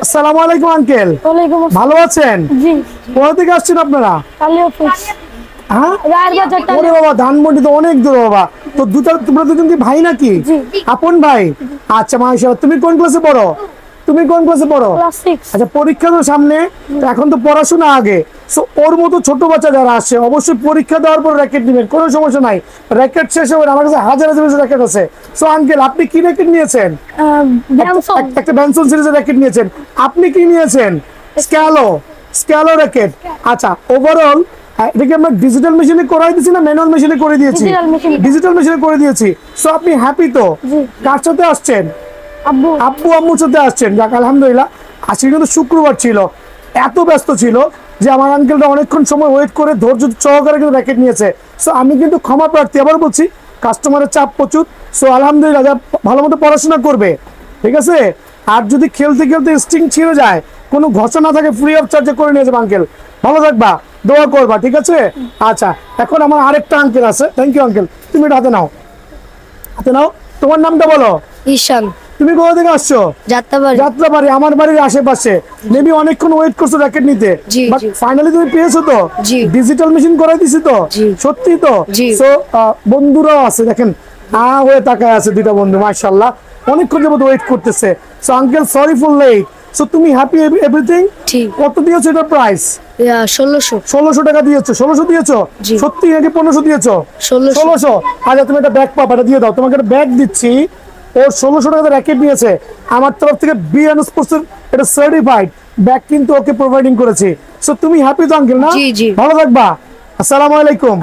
আসসালামু আলাইকুম আঙ্কেল। ওয়ালাইকুম আসসালাম। ভালো আছেন? জি। কোথা থেকে আসছেন আপনারা? কালী অফিস। হ্যাঁ, রায়ের বাজার টালি। ওরে বাবা, ধানমন্ডি তো অনেক দূর বাবা। তো তোমরা দুজন কি ভাই নাকি? জি। আপন ভাই? আচ্ছা মাশাআল্লাহ। তুমি কোন ক্লাসে পড়ো? তুমি কোন ক্লাসে পড়ো? ক্লাস 6। আচ্ছা, পরীক্ষা তো সামনে, তো এখন তো পড়াশোনা আগে। সো ওর মতো ছোট বাচ্চা যারা আসে অবশ্যই পরীক্ষা দেওয়ার পর র্যাকেট নেবেন, কোনো সমস্যা নাই। র্যাকেট শেষ হবে, আমার কাছে হাজার হাজার র্যাকেট আছে। সো আঙ্কেল, আপনি কি র্যাকেট নিয়েছেন? ব্যানসন। একটা ব্যানসন সিরিজের র্যাকেট নিয়েছেন। আপনি কি নিয়েছেন? স্ক্যালো র্যাকেট। আচ্ছা, ওভারঅল এটা কি আমরা ডিজিটাল মেশিনে করাই দিয়েছি না ম্যানুয়াল মেশিনে করে দিয়েছি? ডিজিটাল মেশিনে করে দিয়েছি। সো আপনি হ্যাপি তো? কার সাথে আসছেন? আব্বু আম্মুর সাথে আসছেন। যাক আলহামদুলিল্লাহ। আজকে কিন্তু শুক্রবার ছিল, এত ব্যস্ত ছিল যে আমার আঙ্কেলটা অনেকক্ষণ সময় ওয়েট করে ধৈর্য সহকারে কিন্তু র্যাকেট নিয়েছে। সো আমি কিন্তু ক্ষমা প্রার্থী, আবার বলছি, কাস্টমারের চাপ প্রচুর। সো আলহামদুলিল্লাহ, যা ভালো মতো পড়াশোনা করবে, ঠিক আছে? আর যদি খেলতে খেলতে স্ট্রিং ছিঁড়ে যায়, কোনো ঘষা না থাকে, ফ্রি অফ চার্জে করে নিয়ে যাবে আঙ্কেল। ভালো থাকবা, দোয়া করবা, ঠিক আছে? আচ্ছা, এখন আমার আরেকটা আঙ্কেল আছে। Thank you uncle. তুমি এটা হাতে নাও, হাতে নাও। তোমার নামটা বলো। ঈশান। তুমি কোথা থেকে আসছো? যাত্রাবাড়ি। যাত্রাবাড়ি, আমার বাড়ির আশেপাশে। মেবি অনেকক্ষণ ওয়েট করছো র্যাকেট নিতে, বাট ফাইনালি তুমি পেয়েছো তো? ডিজিটাল মেশিন করাই দিছি তো? সত্যি তো? সো বন্ধুরাও আছে, দেখেন হয়ে তাকায় আছে দুইটা বন্ধু, মাশাআল্লাহ, অনেকক্ষণ যাবত ওয়েট করতেছে। So uncle, sorry for late. So তুমি হ্যাপি এভরিথিং? কত দিয়েছো এটার প্রাইস? 1600 টাকা দিয়েছো। 1600 দিয়েছো? সত্যি নাকি 1500 দিয়েছো? 1600। আচ্ছা, তুমি একটা ব্যাগ পাবা, এটা দিয়ে দাও। তোমাকে একটা ব্যাগ দিচ্ছি। ওর 1600 টাকা র্যাকেট নিয়েছে। আমার তরফ থেকে বিএন স্পোর্টস এটা সার্টিফাইড ব্যাগ কিন্তু ওকে প্রোভাইডিং করেছি। সো তুমি হ্যাপি তো আঙ্কেল না? ভালো থাকবা। আসসালামু আলাইকুম।